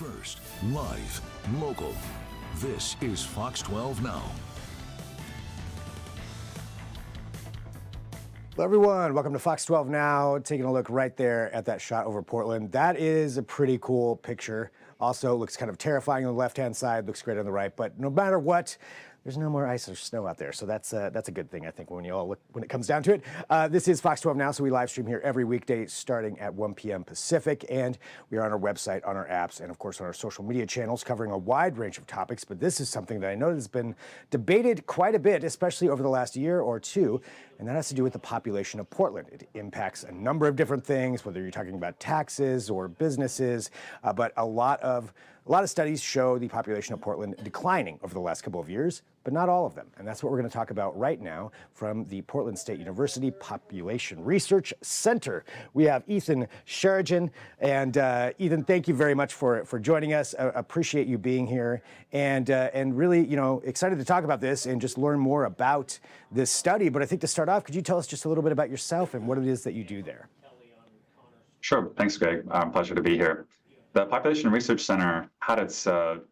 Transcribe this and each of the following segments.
first, live, local. This is Fox 12 Now. Hello everyone, welcome to Fox 12 Now. Taking a look right there at that shot over Portland. That is a pretty cool picture. Also looks kind of terrifying on the left-hand side, looks great on the right, but no matter what, there's no more ice or snow out there, so that's a good thing, I think, when it comes down to it. This is Fox 12 Now, so we live stream here every weekday starting at 1 p.m. Pacific, and we are on our website, on our apps, and of course on our social media channels covering a wide range of topics. But this is something that I know has been debated quite a bit, especially over the last year or two, and that has to do with the population of Portland. It impacts a number of different things, whether you're talking about taxes or businesses, but a lot of studies show the population of Portland declining over the last couple of years, but not all of them. And that's what we're going to talk about right now from the Portland State University Population Research Center. We have Ethan Sheridan. And Ethan, thank you very much for joining us. Appreciate you being here, and really, excited to talk about this and just learn more about this study. But I think to start off, could you tell us just a little bit about yourself and what it is that you do there? Sure. Thanks, Greg. Pleasure to be here. The Population Research Center had its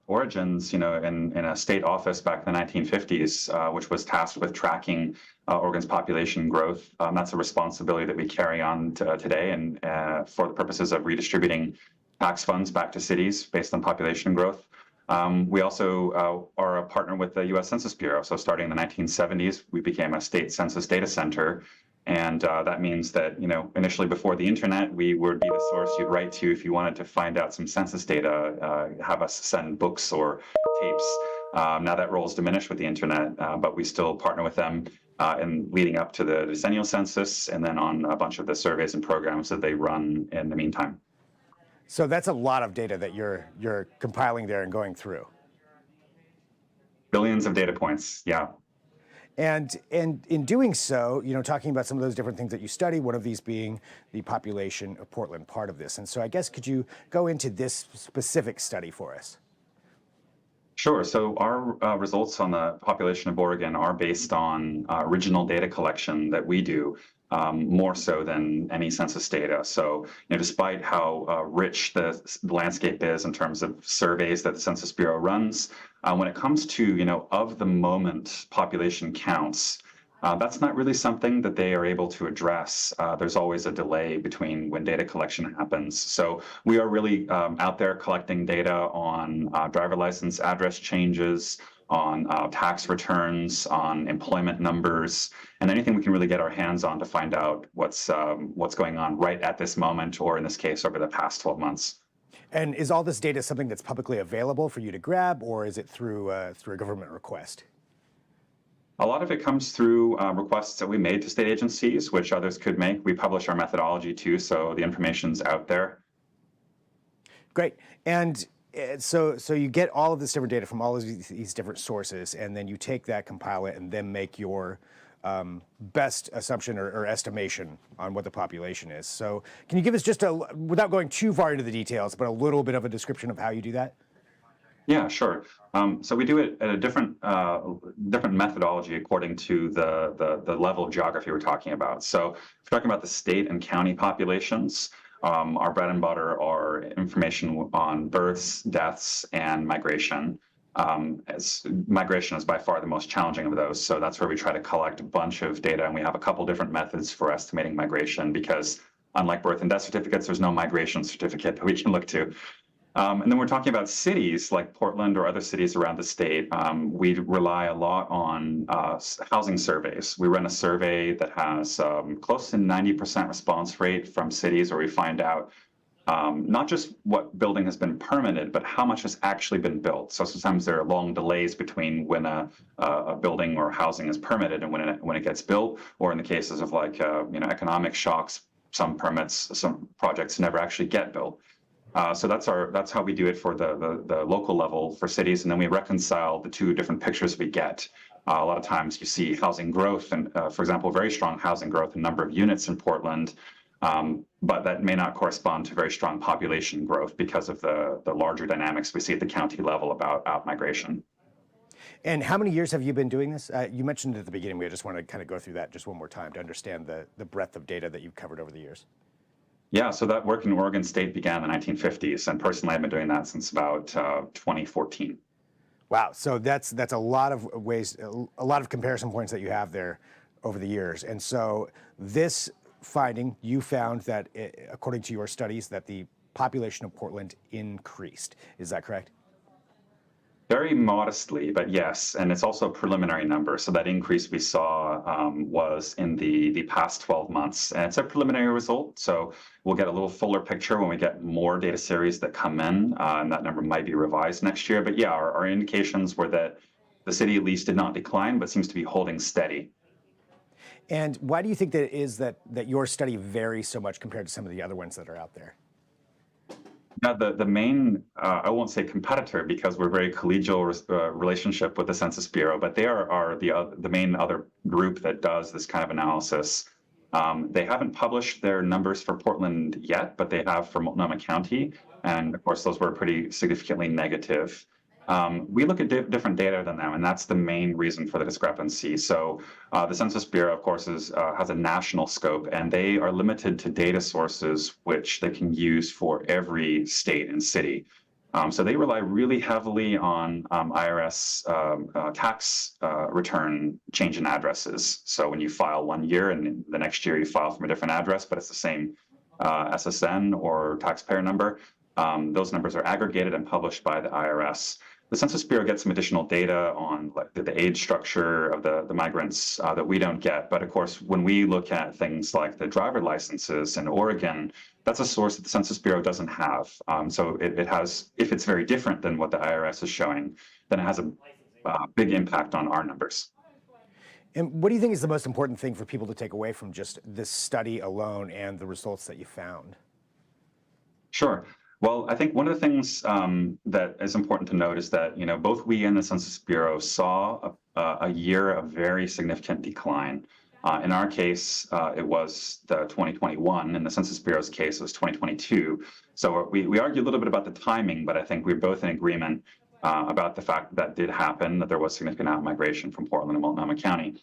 origins, in a state office back in the 1950s, which was tasked with tracking Oregon's population growth. That's a responsibility that we carry on today, and for the purposes of redistributing tax funds back to cities based on population growth. We also are a partner with the U.S. Census Bureau. So starting in the 1970s, we became a state census data center. And that means that, initially before the internet, we would be the source you'd write to if you wanted to find out some census data, have us send books or tapes. Now that role's diminished with the internet, but we still partner with them in leading up to the decennial census and then on a bunch of the surveys and programs that they run in the meantime. So that's a lot of data that you're compiling there and going through. Billions of data points, yeah. And in doing so, talking about some of those different things that you study, one of these being the population of Portland, part of this. And so I guess, could you go into this specific study for us? Sure. So our results on the population of Oregon are based on original data collection that we do, more so than any census data. So, despite how rich the landscape is in terms of surveys that the Census Bureau runs, when it comes to, of the moment population counts, that's not really something that they are able to address. There's always a delay between when data collection happens. So we are really out there collecting data on driver license address changes, on tax returns, on employment numbers, and anything we can really get our hands on to find out what's going on right at this moment, or in this case, over the past 12 months. And is all this data something that's publicly available for you to grab, or is it through a government request? A lot of it comes through requests that we made to state agencies, which others could make. We publish our methodology too, so the information's out there. Great. And so you get all of this different data from all of these different sources, and then you take that, compile it, and then make your best assumption or estimation on what the population is. So can you give us just without going too far into the details, but a little bit of a description of how you do that? Yeah, sure. So we do it at a different methodology according to the level of geography we're talking about. So if we're talking about the state and county populations, our bread and butter are information on births, deaths, and migration. As migration is by far the most challenging of those. So that's where we try to collect a bunch of data, and we have a couple different methods for estimating migration because unlike birth and death certificates, there's no migration certificate that we can look to. And then we're talking about cities like Portland or other cities around the state. We rely a lot on housing surveys. We run a survey that has close to 90% response rate from cities where we find out not just what building has been permitted, but how much has actually been built. So sometimes there are long delays between when a building or housing is permitted and when it gets built, or in the cases of economic shocks, some projects never actually get built. So that's how we do it for the local level for cities, and then we reconcile the two different pictures we get. A lot of times you see housing growth, and for example, very strong housing growth in number of units in Portland, but that may not correspond to very strong population growth because of the larger dynamics we see at the county level about outmigration. And how many years have you been doing this? You mentioned at the beginning. We just want to kind of go through that just one more time to understand the breadth of data that you've covered over the years. Yeah, so that work in Oregon State began in the 1950s, and personally, I've been doing that since about 2014. Wow. So that's a lot of ways, a lot of comparison points that you have there over the years. And so this finding, you found that, according to your studies, that the population of Portland increased. Is that correct? Very modestly, but yes, and it's also a preliminary number. So that increase we saw was in the past 12 months, and it's a preliminary result. So we'll get a little fuller picture when we get more data series that come in, and that number might be revised next year. But yeah, our indications were that the city at least did not decline, but seems to be holding steady. And why do you think that it is that your study varies so much compared to some of the other ones that are out there? Now, the main, I won't say competitor because we're very collegial relationship with the Census Bureau, but they are the main other group that does this kind of analysis. They haven't published their numbers for Portland yet, but they have for Multnomah County, and of course those were pretty significantly negative. We look at different data than them, and that's the main reason for the discrepancy. So the Census Bureau, of course, has a national scope, and they are limited to data sources which they can use for every state and city. So they rely really heavily on IRS tax return change in addresses. So when you file one year and the next year you file from a different address, but it's the same SSN or taxpayer number, those numbers are aggregated and published by the IRS. The Census Bureau gets some additional data on like the age structure of the migrants that we don't get. But of course, when we look at things like the driver licenses in Oregon, that's a source that the Census Bureau doesn't have. So it has, if it's very different than what the IRS is showing, then it has a big impact on our numbers. And what do you think is the most important thing for people to take away from just this study alone and the results that you found? Sure. Well, I think one of the things that is important to note is that, both we and the Census Bureau saw a year of very significant decline. In our case, it was the 2021. In the Census Bureau's case, it was 2022. So we argue a little bit about the timing, but I think we're both in agreement about the fact that did happen, that there was significant outmigration from Portland and Multnomah County.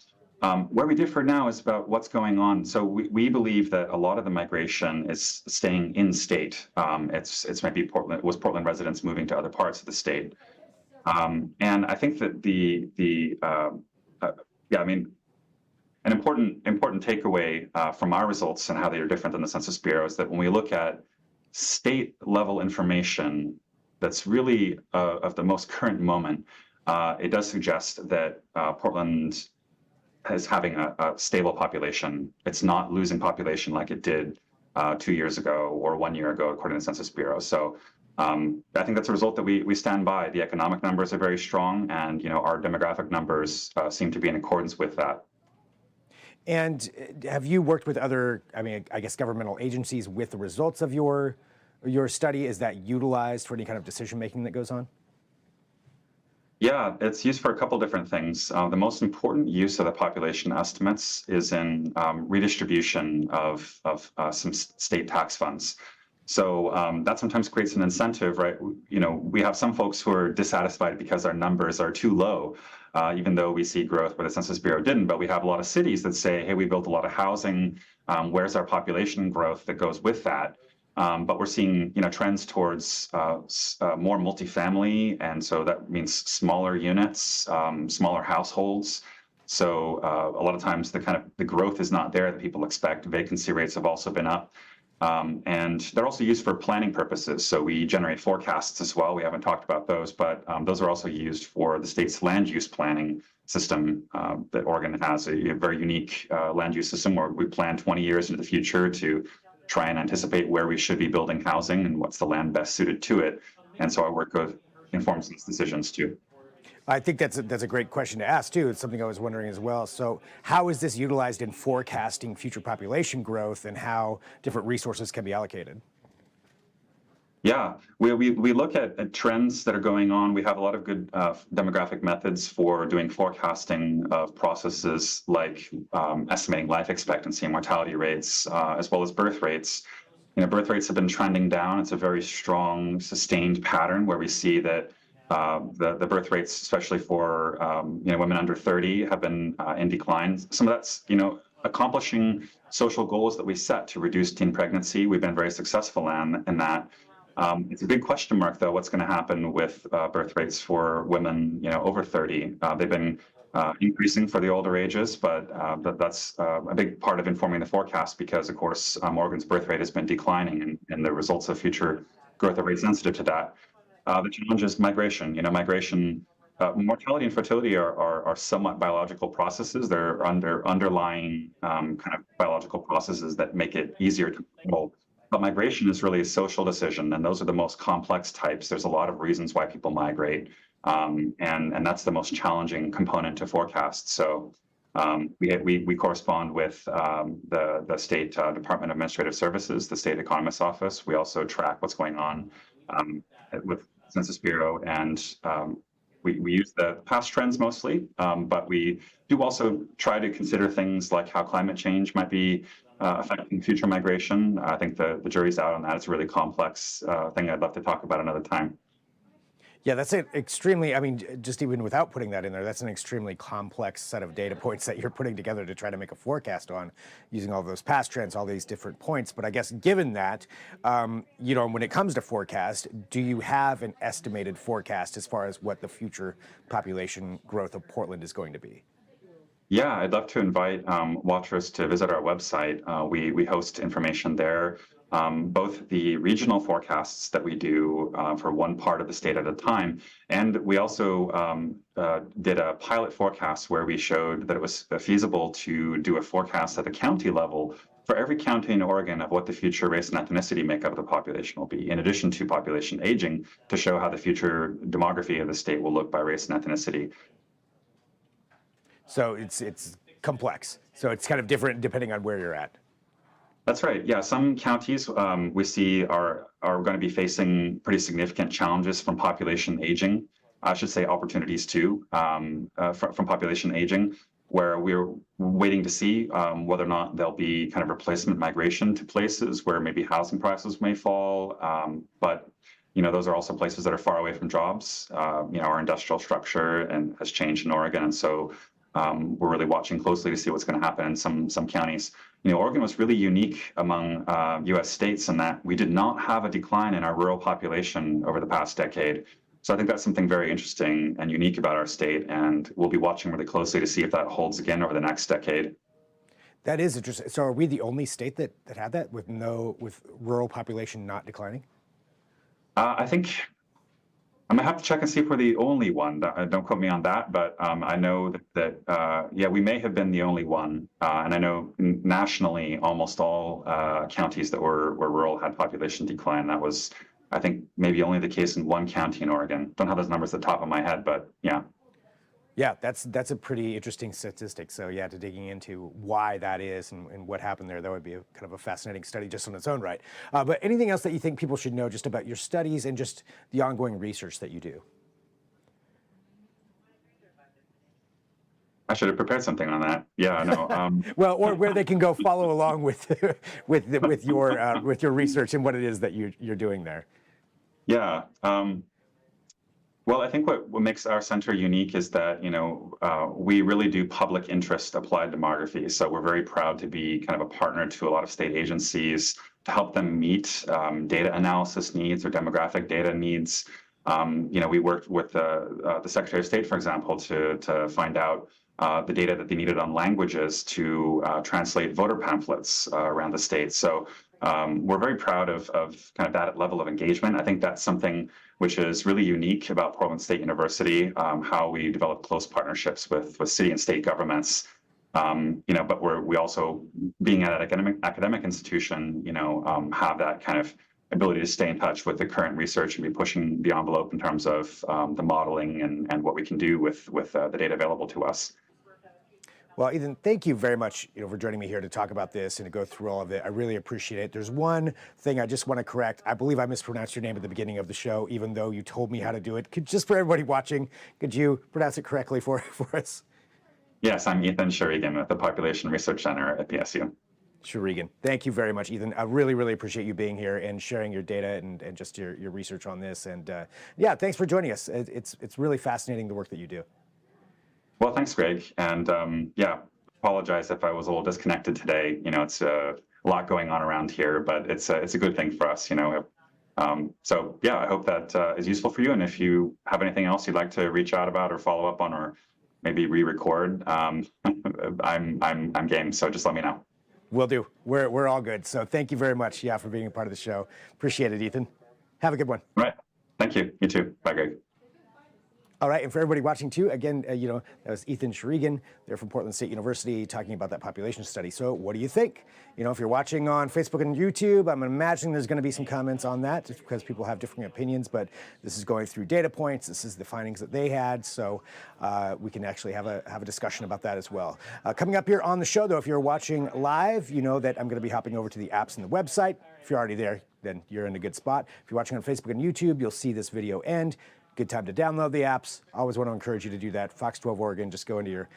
Where we differ now is about what's going on. So we believe that a lot of the migration is staying in state. It's maybe Portland residents moving to other parts of the state. And I think that an important takeaway from our results and how they are different than the Census Bureau is that when we look at state level information that's really of the most current moment, it does suggest that Portland is having a stable population. It's not losing population like it did 2 years ago or 1 year ago, according to the Census Bureau. So I think that's a result that we stand by. The economic numbers are very strong, and our demographic numbers seem to be in accordance with that. And have you worked with other, I guess, governmental agencies with the results of your study? Is that utilized for any kind of decision making that goes on? Yeah, it's used for a couple different things. The most important use of the population estimates is in redistribution of some state tax funds. So that sometimes creates an incentive, right? We have some folks who are dissatisfied because our numbers are too low, even though we see growth where the Census Bureau didn't. But we have a lot of cities that say, hey, we built a lot of housing. Where's our population growth that goes with that? But we're seeing, trends towards more multifamily, and so that means smaller units, smaller households. So a lot of times the growth is not there that people expect. Vacancy rates have also been up, and they're also used for planning purposes. So we generate forecasts as well. We haven't talked about those, but those are also used for the state's land use planning system. That Oregon has a very unique land use system where we plan 20 years into the future to try and anticipate where we should be building housing and what's the land best suited to it. And so our work informs these decisions too. I think that's a great question to ask too. It's something I was wondering as well. So how is this utilized in forecasting future population growth and how different resources can be allocated? Yeah, we look at trends that are going on. We have a lot of good demographic methods for doing forecasting of processes like estimating life expectancy and mortality rates, as well as birth rates. Birth rates have been trending down. It's a very strong, sustained pattern where we see that the birth rates, especially for women under 30, have been in decline. Some of that's accomplishing social goals that we set to reduce teen pregnancy. We've been very successful in that. It's a big question mark, though, what's going to happen with birth rates for women, over 30. They've been increasing for the older ages, but that's a big part of informing the forecast because, of course, Oregon's birth rate has been declining, and the results of future growth are very sensitive to that. The challenge is migration. Mortality and fertility are somewhat biological processes. They're underlying kind of biological processes that make it easier to control. But migration is really a social decision, and those are the most complex types. There's a lot of reasons why people migrate, and that's the most challenging component to forecast. So we correspond with the State Department of Administrative Services, the State Economist's Office. We also track what's going on with Census Bureau, and we use the past trends mostly, but we do also try to consider things like how climate change might be affecting future migration. I think the jury's out on that. It's a really complex thing I'd love to talk about another time. Yeah, that's an extremely, just even without putting that in there, that's an extremely complex set of data points that you're putting together to try to make a forecast on using all those past trends, all these different points. But I guess given that, when it comes to forecast, do you have an estimated forecast as far as what the future population growth of Portland is going to be? Yeah, I'd love to invite watchers to visit our website. We host information there. Both the regional forecasts that we do for one part of the state at a time, and we also did a pilot forecast where we showed that it was feasible to do a forecast at the county level for every county in Oregon of what the future race and ethnicity makeup of the population will be, in addition to population aging, to show how the future demography of the state will look by race and ethnicity. So it's complex. So it's kind of different depending on where you're at. That's right. Yeah, some counties we see are going to be facing pretty significant challenges from population aging. I should say opportunities too from population aging, where we're waiting to see whether or not there'll be kind of replacement migration to places where maybe housing prices may fall. But those are also places that are far away from jobs. Our industrial structure has changed in Oregon, and so we're really watching closely to see what's going to happen in some counties. Oregon was really unique among U.S. states in that we did not have a decline in our rural population over the past decade. So I think that's something very interesting and unique about our state, and we'll be watching really closely to see if that holds again over the next decade. That is interesting. So are we the only state that had that with rural population not declining? I think I'm gonna have to check and see if we're the only one. Don't quote me on that, but I know that we may have been the only one. And I know nationally, almost all counties that were rural had population decline. That was, I think, maybe only the case in one county in Oregon. Don't have those numbers at the top of my head, but yeah. Yeah, that's a pretty interesting statistic. So yeah, to digging into why that is and what happened there, that would be kind of a fascinating study just on its own right. But anything else that you think people should know just about your studies and just the ongoing research that you do? I should have prepared something on that. Yeah, no. Well, or where they can go follow along with your research and what it is that you're doing there. Yeah. Well, I think what makes our center unique is that, we really do public interest applied demography. So we're very proud to be kind of a partner to a lot of state agencies to help them meet data analysis needs or demographic data needs. We worked with the Secretary of State, for example, to find out the data that they needed on languages to translate voter pamphlets around the state. So we're very proud of kind of that level of engagement. I think that's something which is really unique about Portland State University, how we develop close partnerships with city and state governments. But we also, being at an academic institution, have that kind of ability to stay in touch with the current research and be pushing the envelope in terms of the modeling and what we can do with the data available to us. Well, Ethan, thank you very much for joining me here to talk about this and to go through all of it. I really appreciate it. There's one thing I just want to correct. I believe I mispronounced your name at the beginning of the show, even though you told me how to do it. Just for everybody watching, could you pronounce it correctly for us? Yes, I'm Ethan Shurigan at the Population Research Center at PSU. Shurigan. Thank you very much, Ethan. I really, really appreciate you being here and sharing your data and just your research on this. And thanks for joining us. It's really fascinating, the work that you do. Well, thanks, Greg. And apologize if I was a little disconnected today. It's a lot going on around here, but it's a good thing for us. So yeah, I hope that is useful for you. And if you have anything else you'd like to reach out about or follow up on, or maybe re-record, I'm game. So just let me know. Will do. We're all good. So thank you very much, yeah, for being a part of the show. Appreciate it, Ethan. Have a good one. All right. Thank you. You too. Bye, Greg. All right, and for everybody watching too, again, that was Ethan Shurigan. They're from Portland State University talking about that population study. So what do you think? If you're watching on Facebook and YouTube, I'm imagining there's going to be some comments on that just because people have different opinions, but this is going through data points. This is the findings that they had, so we can actually have a discussion about that as well. Coming up here on the show, though, if you're watching live, you know that I'm going to be hopping over to the apps and the website. If you're already there, then you're in a good spot. If you're watching on Facebook and YouTube, you'll see this video end. Good time to download the apps. I always want to encourage you to do that. Fox 12 Oregon, just go into your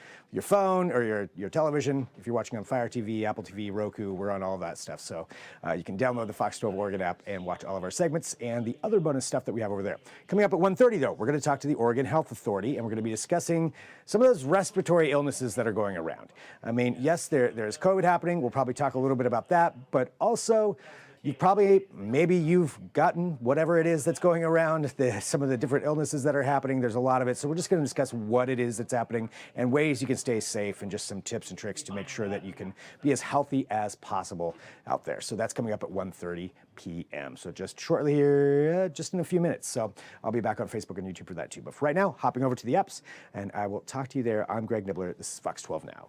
phone or your television. If you're watching on Fire TV, Apple TV, Roku, we're on all of that stuff. So you can download the Fox 12 Oregon app and watch all of our segments and the other bonus stuff that we have over there. Coming up at 1:30, though, we're going to talk to the Oregon Health Authority, and we're going to be discussing some of those respiratory illnesses that are going around. I mean, yes, there's COVID happening. We'll probably talk a little bit about that, but also maybe you've gotten whatever it is that's going around, some of the different illnesses that are happening. There's a lot of it. So we're just going to discuss what it is that's happening and ways you can stay safe and just some tips and tricks to make sure that you can be as healthy as possible out there. So that's coming up at 1:30 p.m. So just shortly here, just in a few minutes. So I'll be back on Facebook and YouTube for that too. But for right now, hopping over to the apps, and I will talk to you there. I'm Greg Nibbler. This is Fox 12 Now.